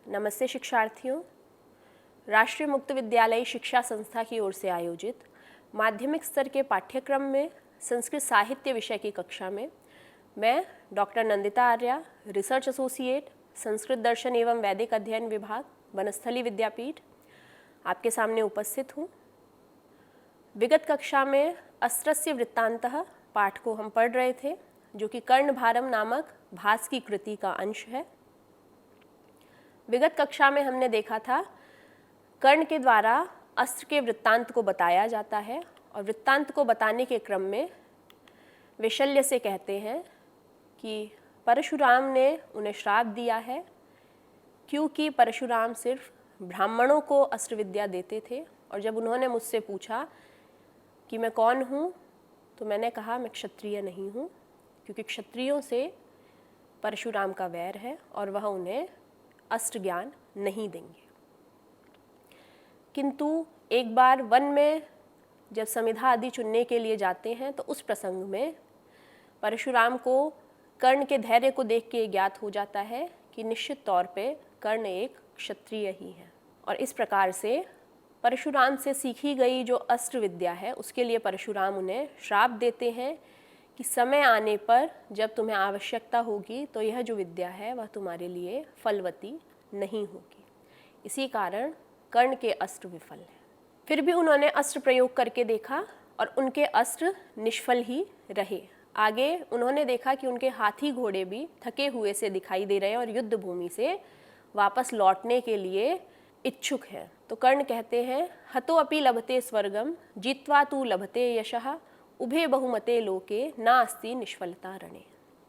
नमस्ते शिक्षार्थियों। राष्ट्रीय मुक्त विद्यालय शिक्षा संस्था की ओर से आयोजित माध्यमिक स्तर के पाठ्यक्रम में संस्कृत साहित्य विषय की कक्षा में मैं doctor Nandita Arya, research associate, Sanskrit दर्शन एवं वैदिक अध्ययन विभाग, वनस्थली विद्यापीठ, आपके सामने उपस्थित हूँ। विगत कक्षा में अस्त्रस्य वृत्तांतः पाठ को हम पढ़ रहे थे, जो कि कर्णभारम नामक भास की कृति का अंश है। विगत कक्षा में हमने देखा था कर्ण के द्वारा अस्त्र के वृत्तांत को बताया जाता है और वृत्तांत को बताने के क्रम में वे शल्य से कहते हैं कि परशुराम ने उन्हें श्राप दिया है क्योंकि परशुराम सिर्फ ब्राह्मणों को अस्त्र विद्या देते थे। और जब उन्होंने मुझसे पूछा कि मैं कौन हूँ, तो मैंने कहा मैं क्षत्रिय नहीं हूँ, क्योंकि क्षत्रियों से परशुराम का वैर है और वह उन्हें अस्त्र ज्ञान नहीं देंगे। किंतु एक बार वन में जब समिधा आदि चुनने के लिए जाते हैं तो उस प्रसंग में परशुराम को कर्ण के धैर्य को देख के ज्ञात हो जाता है कि निश्चित तौर पे कर्ण एक क्षत्रिय ही है। और इस प्रकार से परशुराम से सीखी गई जो अस्त्र विद्या है उसके लिए परशुराम उन्हें श्राप देते हैं कि समय आने पर जब तुम्हें आवश्यकता होगी तो यह जो विद्या है वह तुम्हारे लिए फलवती नहीं होगी। इसी कारण कर्ण के अस्त्र विफल हैं। फिर भी उन्होंने अस्त्र प्रयोग करके देखा और उनके अस्त्र निष्फल ही रहे। आगे उन्होंने देखा कि उनके हाथी घोड़े भी थके हुए से दिखाई दे रहे हैं और युद्ध भूमि से वापस लौटने के लिए इच्छुक हैं। तो कर्ण कहते हैं, हतो अपि लभते स्वर्गम जीत्वा तू लभते यशः उभे बहुमते लोके नास्ति निष्फलता रणे।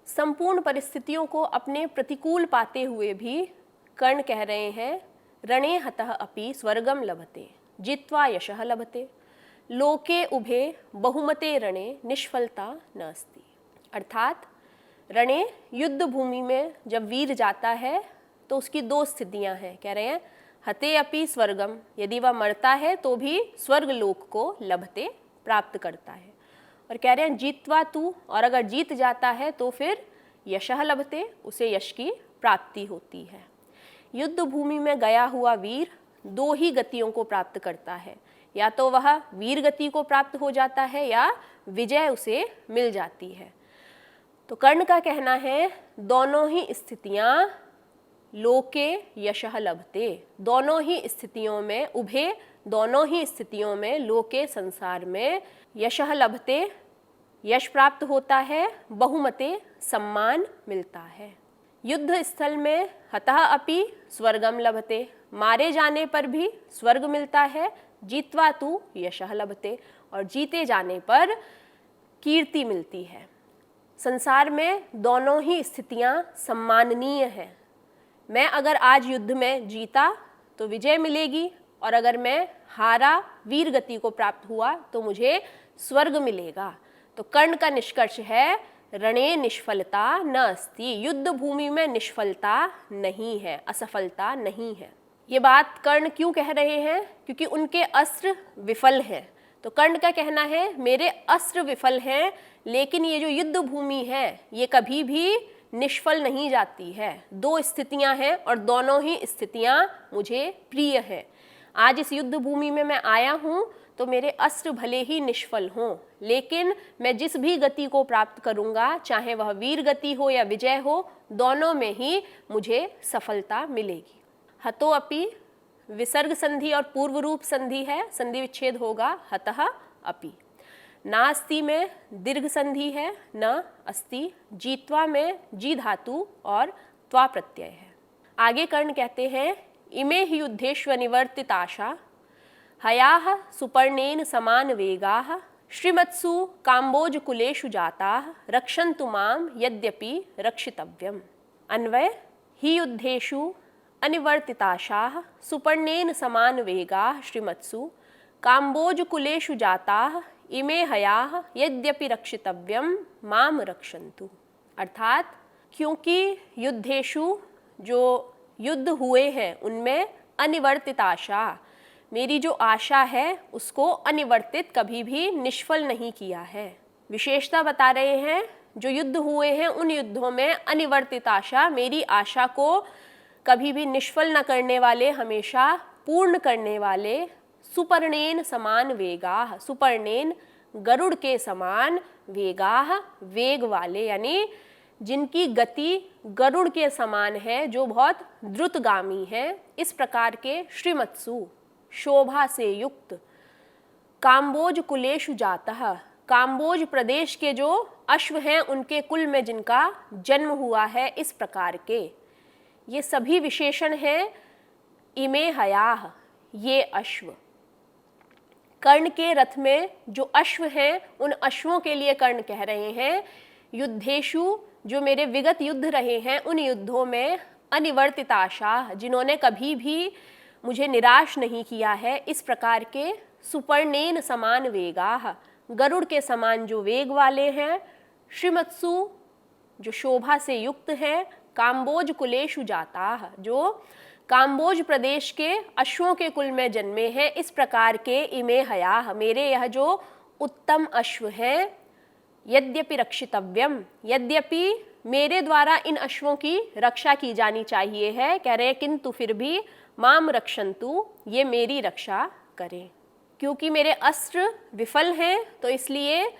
संपूर्ण परिस्थितियों को अपने प्रतिकूल पाते हुए भी कर्ण कह रहे हैं, रणे हतः अपि स्वर्गम लभते जित्वा यशः लभते लोके उभे बहुमते रणे निष्फलता नास्ति। अर्थात रणे युद्ध भूमि में जब वीर जाता है तो उसकी दो स्थितियां हैं। कह रहे हैं हते अपि स्वर्गम, यदि वह मरता है तो भी स्वर्ग लोक को लभते प्राप्त करता है। और कह रहे हैं जीतवा तू, और अगर जीत जाता है तो फिर यशः लभते, उसे यश की प्राप्ति होती है। युद्ध भूमि में गया हुआ वीर दो ही गतियों को प्राप्त करता है, या तो वह वीर गति को प्राप्त हो जाता है या विजय उसे मिल जाती है। तो कर्ण का कहना है दोनों ही स्थितियां लोके यशः लभते, दोनों ही स्थितियों में उभे, दोनों ही स्थितियों में लोके संसार में यशः लभते, यश प्राप्त होता है, बहुमते सम्मान मिलता है। युद्ध स्थल में हतः अपि स्वर्गम लभते, मारे जाने पर भी स्वर्ग मिलता है, जीत्वा तू यशः लभते, और जीते जाने पर कीर्ति मिलती है। संसार में दोनों ही स्थितियां सम्माननीय हैं। मैं अगर आज युद्ध में जीता तो विजय मिलेगी, और अगर मैं हारा, वीर गति को प्राप्त हुआ, तो मुझे स्वर्ग मिलेगा। तो कर्ण का निष्कर्ष है रणे निष्फलता न अस्ति, युद्ध भूमि में निष्फलता नहीं है, असफलता नहीं है। ये बात कर्ण क्यों कह रहे हैं? क्योंकि उनके अस्त्र विफल हैं। तो कर्ण का कहना है मेरे अस्त्र विफल हैं, लेकिन ये जो युद्ध भूमि है ये कभी भी निष्फल नहीं जाती है। दो स्थितियां हैं और दोनों ही स्थितियां मुझे प्रिय हैं। आज इस युद्ध भूमि में मैं आया हूँ तो मेरे अस्त्र भले ही निष्फल हों, लेकिन मैं जिस भी गति को प्राप्त करूँगा, चाहे वह वीर गति हो या विजय हो, दोनों में ही मुझे सफलता मिलेगी। हतो अपि विसर्ग संधि और पूर्व रूप संधि है, संधि विच्छेद होगा हतः अपि। नास्ति में दीर्घ संधि है, न अस्ति। जीत्वा में जी धातु और त्वा प्रत्यय है। आगे कर्ण कहते हैं इमे हि युद्धेष्व निवर्तिताशा हयाः सुपर्णेन समान वेगाः श्रीमत्सु काम्बोज कुलेषु जाताः रक्षन्तु मां यद्यपि रक्षितव्यम्। अन्वय हि युद्धेषु अनिवर्तिताशाः सुपर्णेन समान वेगाः श्रीमत्सु काम्बोज कुलेषु जाताः इमे हयाः यद्यपि रक्षितव्यम माम रक्षन्तु। अर्थात क्योंकि युद्धेषु जो युद्ध हुए हैं उनमें अनिवर्तित आशा, मेरी जो आशा है उसको अनिवर्तित कभी भी निष्फल नहीं किया है। विशेषता बता रहे हैं जो युद्ध हुए हैं उन युद्धों में अनिवर्तित आशा, मेरी आशा को कभी भी निष्फल न करने वाले, हमेशा पूर्ण करने वाले, सुपर्णेन समान वेगाः, सुपर्णेन गरुड़ के समान, वेगाः वेग वाले, यानी जिनकी गति गरुड़ के समान है, जो बहुत द्रुतगामी है, इस प्रकार के श्रीमत्सु शोभा से युक्त, काम्बोज कुलेषु जातः, काम्बोज प्रदेश के जो अश्व हैं उनके कुल में जिनका जन्म हुआ है, इस प्रकार के ये सभी विशेषण हैं इमे हयाः, ये अश्व। कर्ण के रथ में जो अश्व हैं उन अश्वों के लिए कर्ण कह रहे हैं, युद्धेषु जो मेरे विगत युद्ध रहे हैं उन युद्धों में, अनिवर्तिताशाः जिन्होंने कभी भी मुझे निराश नहीं किया है, इस प्रकार के सुपर्णेन समान वेगाः, गरुड़ के समान जो वेग वाले हैं, श्रीमत्सु जो शोभा से युक्त हैं, काम्बोज कुलेषु जाताः जो काम्बोज प्रदेश के अश्वों के कुल में जन्मे हैं, इस प्रकार के इमे हयाः मेरे यह जो उत्तम अश्व हैं, यद्यपि रक्षितव्यम, यद्यपि मेरे द्वारा इन अश्वों की रक्षा की जानी चाहिए है, कह रहे किंतु फिर भी माम रक्षन्तु, ये मेरी रक्षा करें, क्योंकि मेरे अस्त्र विफल हैं, तो इसलिए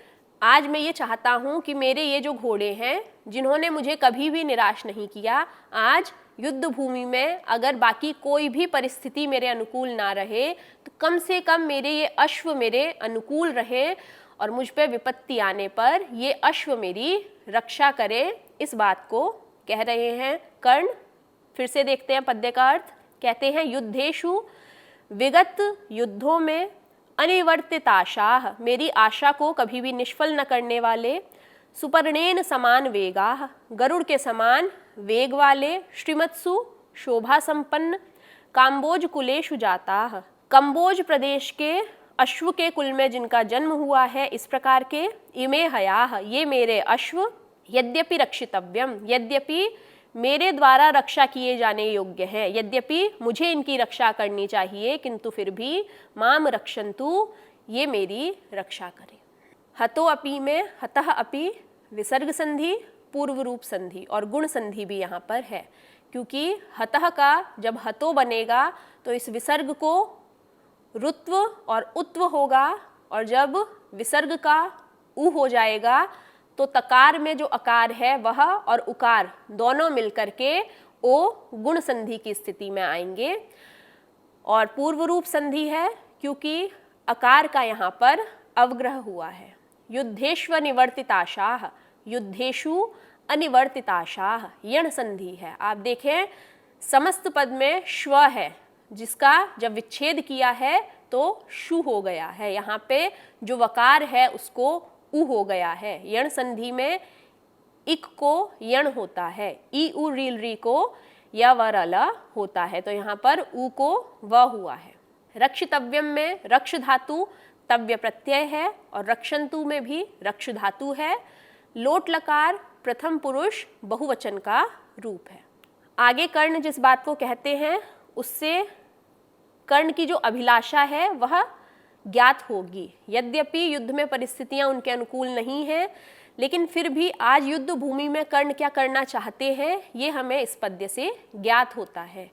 आज मैं ये चाहता हूँ कि मेरे ये जो घोड़े हैं जिन्होंने मुझे कभी भी निराश नहीं किया, आज युद्ध भूमि में अगर बाकी कोई भी परिस्थिति मेरे अनुकूल ना रहे तो कम से कम मेरे ये अश्व मेरे अनुकूल रहें और मुझ पे विपत्ति आने पर ये अश्व मेरी रक्षा करें, इस बात को कह रहे हैं कर्ण। फिर से देखते हैं पद्य का अर्थ। कहते हैं युद्धेषु, विगत युद्धों में, अनिवर्तित आशाः मेरी आशा को कभी भी निष्फल न करने वाले, सुपर्णेन समान वेगाः गरुड़ के समान वेग वाले, श्रीमत्सु शोभा संपन्न, काम्बोज कुलेषु जाताः कम्बोज प्रदेश के अश्व के कुल में जिनका जन्म हुआ है, इस प्रकार के इमे हयाः ये मेरे अश्व, यद्यपि रक्षितव्यम यद्यपि मेरे द्वारा रक्षा किए जाने योग्य हैं, यद्यपि मुझे इनकी रक्षा करनी चाहिए, किंतु फिर भी माम रक्षन्तु ये मेरी रक्षा करें। हतो अपि में हतः अपि विसर्ग संधि, पूर्व रूप संधि और गुण संधि भी यहाँ पर है, क्योंकि हतः का जब हतो बनेगा तो इस विसर्ग को रुत्व और उत्व होगा, और जब विसर्ग का उ हो जाएगा तो तकार में जो अकार है वह और उकार दोनों मिलकर के ओ गुण संधि की स्थिति में आएंगे। और पूर्व रूप संधि है क्योंकि अकार का यहाँ पर अवग्रह हुआ है। युद्धेष्व निवर्तिताशाः, युद्धेषु अनिवर्तिताशाः यण संधि है। आप देखें समस्त पद में श्व है, जिसका जब विच्छेद किया है तो शु हो गया है, यहाँ पे जो वकार है उसको उ हो गया है। यण संधि में इक को यण होता है, ई उ रील री को य वर अल होता है, तो यहाँ पर उ को व हुआ है। रक्षितव्यम में रक्ष धातु तव्य प्रत्यय है और रक्षन्तु में भी रक्ष धातु है। लोट लकार प्रथम पुरुष बहुवचन का रूप है। आगे कर्ण जिस बात को कहते हैं उससे कर्ण की जो अभिलाषा है वह ज्ञात होगी। यद्यपि युद्ध में परिस्थितियां उनके अनुकूल नहीं हैं, लेकिन फिर भी आज युद्ध भूमि में कर्ण क्या करना चाहते हैं ये हमें इस पद्य से ज्ञात होता है।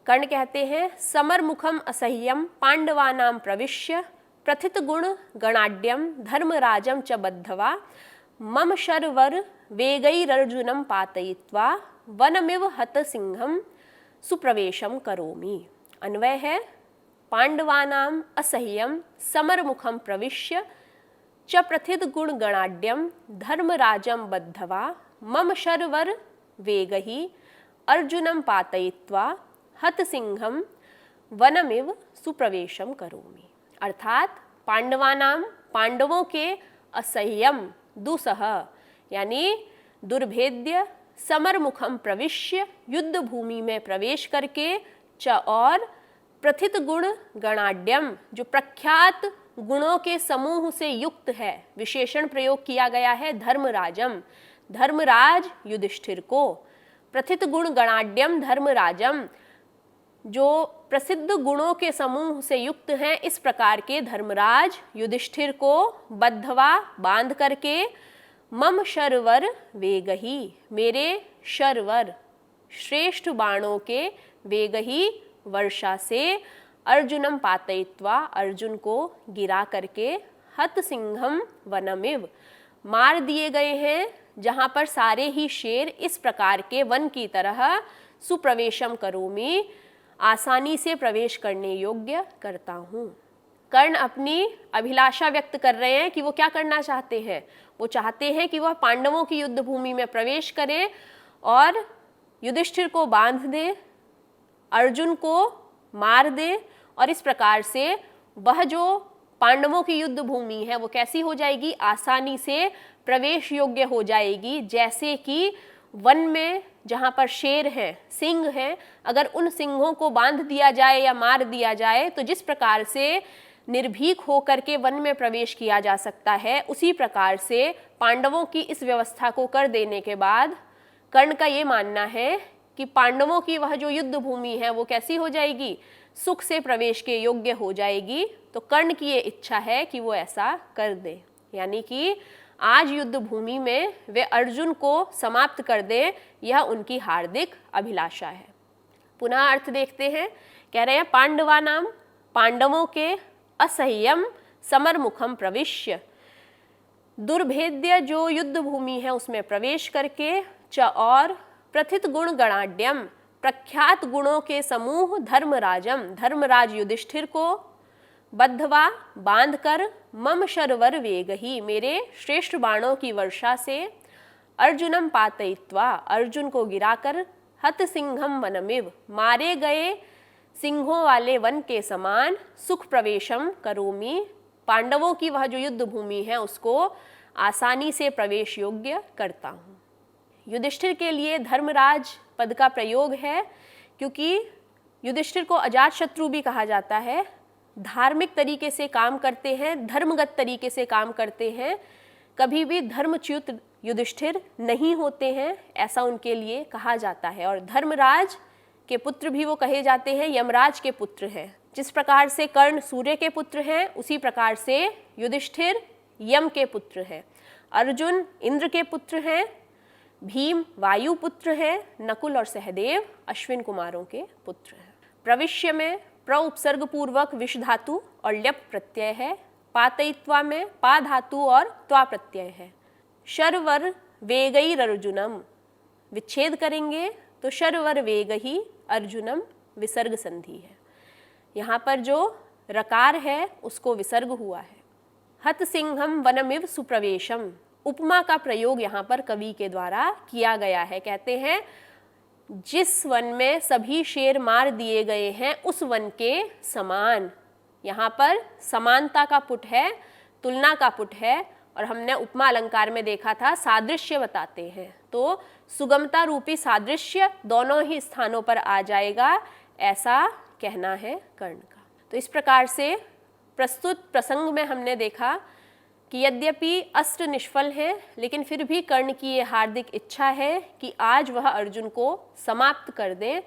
कर्ण कहते हैं समरमुखम असह्यम पांडवानां प्रविश्य प्रथित गुण गणाढ्यम धर्मराजम च बद्धवा मम शर्वर वेगैरर्जुनं पातयित्वा वनमिव हत सिंहम सुप्रवेशम करोमि। अन्वय है पांडवानां असह्यम समरमुखम प्रविश्य च प्रथित गुण गणाढ्यम धर्मराजम बद्धवा मम शर्वर वेगहि अर्जुनं पातयित्वा हत सिंहम वनमिव सुप्रवेशम करोमि। अर्थात पांडवानां पांडवों के असह्यम दुसह यानी दुर्भेद्य समरमुखम प्रविश्य युद्ध भूमि में प्रवेश करके च और प्रथित गुण गणाढ्यम जो प्रख्यात गुणों के समूह से युक्त है, विशेषण प्रयोग किया गया है धर्मराजम धर्मराज युधिष्ठिर को। प्रथित गुण गणाढ्यम धर्मराजम जो प्रसिद्ध गुणों के समूह से युक्त हैं, इस प्रकार के धर्मराज युधिष्ठिर को बद्धवा बांध करके मम शर्वर वेगहि मेरे शर्वर श्रेष्ठ बाणों के वेग ही वर्षा से अर्जुनम पातयित्वा, अर्जुन को गिरा करके हत सिंहम वनमिव, मार दिए गए हैं जहाँ पर सारे ही शेर इस प्रकार के वन की तरह सुप्रवेशम करोमि, आसानी से प्रवेश करने योग्य करता हूँ। कर्ण अपनी अभिलाषा व्यक्त कर रहे हैं कि वो क्या करना चाहते हैं। वो चाहते हैं कि वह पांडवों की युद्ध भूमि में प्रवेश करें और युधिष्ठिर को बांध दें, अर्जुन को मार दें, और इस प्रकार से वह जो पांडवों की युद्ध भूमि है वो कैसी हो जाएगी, आसानी से प्रवेश योग्य हो जाएगी। जैसे कि वन में जहाँ पर शेर हैं, सिंह हैं, अगर उन सिंहों को बांध दिया जाए या मार दिया जाए तो जिस प्रकार से निर्भीक होकर के वन में प्रवेश किया जा सकता है, उसी प्रकार से पांडवों की इस व्यवस्था को कर देने के बाद कर्ण का ये मानना है कि पांडवों की वह जो युद्ध भूमि है वो कैसी हो जाएगी, सुख से प्रवेश के योग्य हो जाएगी। तो कर्ण की ये इच्छा है कि वो ऐसा कर दे, यानी कि आज युद्ध भूमि में वे अर्जुन को समाप्त कर दें, यह उनकी हार्दिक अभिलाषा है। पुनः अर्थ देखते हैं। कह रहे हैं पांडवानाम, पांडवों के असह्यम समरमुखम प्रविश्य, दुर्भेद्य जो युद्ध भूमि है उसमें प्रवेश करके, च और प्रथित गुण गणाढ्यम, प्रख्यात गुणों के समूह धर्मराजम, धर्मराज युधिष्ठिर को, बद्धवा बांधकर, मम शरवर वेग ही, मेरे श्रेष्ठ बाणों की वर्षा से, अर्जुनम पातयित्वा, अर्जुन को गिराकर, हत सिंहम वनमिव, मारे गए सिंहों वाले वन के समान, सुख प्रवेशम करोमि, पांडवों की वह जो युद्ध भूमि है उसको आसानी से प्रवेश योग्य करता हूँ। युधिष्ठिर के लिए धर्मराज पद का प्रयोग है क्योंकि युधिष्ठिर को अजातशत्रु भी कहा जाता है। धार्मिक तरीके से काम करते हैं, धर्मगत तरीके से काम करते हैं, कभी भी धर्मच्युत युधिष्ठिर नहीं होते हैं, ऐसा उनके लिए कहा जाता है। और धर्मराज के पुत्र भी वो कहे जाते हैं, यमराज के पुत्र हैं। जिस प्रकार से कर्ण सूर्य के पुत्र हैं, उसी प्रकार से युधिष्ठिर यम के पुत्र हैं। अर्जुन इंद्र के पुत्र हैं, भीम वायु पुत्र हैं, नकुल और सहदेव अश्विन कुमारों के पुत्र हैं। प्रविश्य में प्र उपसर्ग पूर्वक विष धातु और ल्यप प्रत्यय है। पातयित्वा में पा धातु और त्वा प्रत्यय है। शर्वर वेगैरर्जुनम, विच्छेद करेंगे तो शर्वर वेग ही अर्जुनम विसर्ग संधि है। यहाँ पर जो रकार है उसको विसर्ग हुआ है। हत सिंहम वनमिव सुप्रवेशम, उपमा का प्रयोग यहाँ पर कवि के द्वारा किया गया है। कहते हैं जिस वन में सभी शेर मार दिए गए हैं उस वन के समान, यहाँ पर समानता का पुट है, तुलना का पुट है, और हमने उपमा अलंकार में देखा था सादृश्य बताते हैं, तो सुगमता रूपी सादृश्य दोनों ही स्थानों पर आ जाएगा, ऐसा कहना है कर्ण का। तो इस प्रकार से प्रस्तुत प्रसंग में हमने देखा कि यद्यपि अस्त्र निष्फल है, लेकिन फिर भी कर्ण की ये हार्दिक इच्छा है कि आज वह अर्जुन को समाप्त कर दें।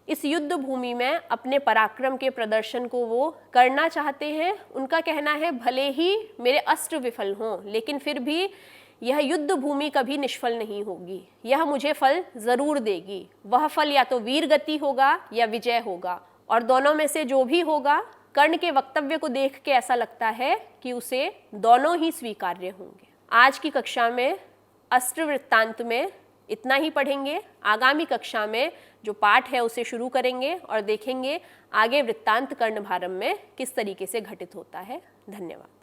इस युद्ध भूमि में अपने पराक्रम के प्रदर्शन को वो करना चाहते हैं। उनका कहना है भले ही मेरे अस्त्र विफल हों, लेकिन फिर भी यह युद्ध भूमि कभी निष्फल नहीं होगी, यह मुझे फल ज़रूर देगी। वह फल या तो वीर गति होगा या विजय होगा, और दोनों में से जो भी होगा, कर्ण के वक्तव्य को देख के ऐसा लगता है कि उसे दोनों ही स्वीकार्य होंगे। आज की कक्षा में अस्त्र वृत्तांत में इतना ही पढ़ेंगे। आगामी कक्षा में जो पाठ है उसे शुरू करेंगे और देखेंगे आगे वृत्तांत कर्णभारम में किस तरीके से घटित होता है। धन्यवाद।